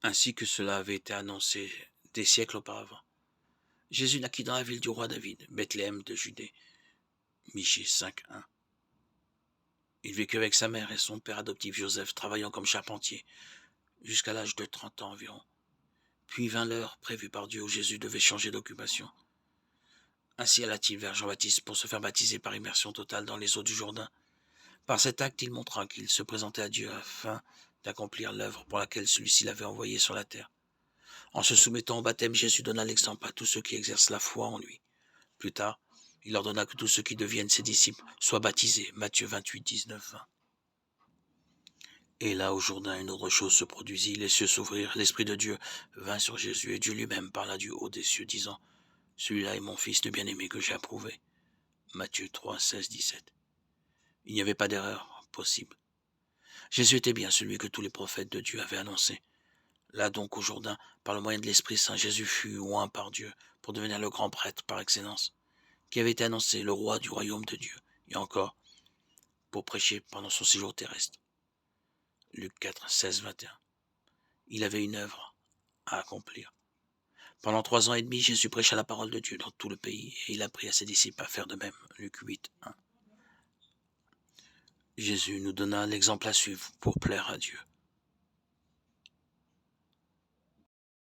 ainsi que cela avait été annoncé des siècles auparavant. Jésus naquit dans la ville du roi David, Bethléem de Judée, Michée 5:1. Il vécut avec sa mère et son père adoptif Joseph, travaillant comme charpentier, jusqu'à l'âge de 30 ans environ. Puis vint l'heure prévue par Dieu où Jésus devait changer d'occupation. Ainsi alla-t-il vers Jean-Baptiste pour se faire baptiser par immersion totale dans les eaux du Jourdain. Par cet acte, il montra qu'il se présentait à Dieu afin d'accomplir l'œuvre pour laquelle celui-ci l'avait envoyé sur la terre. En se soumettant au baptême, Jésus donna l'exemple à tous ceux qui exercent la foi en lui. Plus tard, il ordonna que tous ceux qui deviennent ses disciples soient baptisés. Matthieu 28, 19, 20. Et là, au Jourdain, une autre chose se produisit. Les cieux s'ouvrirent, l'Esprit de Dieu vint sur Jésus, et Dieu lui-même parla du haut des cieux, disant, « Celui-là est mon Fils le bien-aimé que j'ai approuvé. » Matthieu 3, 16, 17. Il n'y avait pas d'erreur possible. Jésus était bien celui que tous les prophètes de Dieu avaient annoncé. Là donc, au Jourdain, par le moyen de l'Esprit Saint, Jésus fut oint par Dieu pour devenir le grand prêtre par excellence, qui avait été annoncé le roi du royaume de Dieu, et encore, pour prêcher pendant son séjour terrestre. Luc 4, 16, 21. Il avait une œuvre à accomplir. Pendant 3 ans et demi, Jésus prêcha la parole de Dieu dans tout le pays, et il apprit à ses disciples à faire de même. Luc 8, 1. Jésus nous donna l'exemple à suivre pour plaire à Dieu.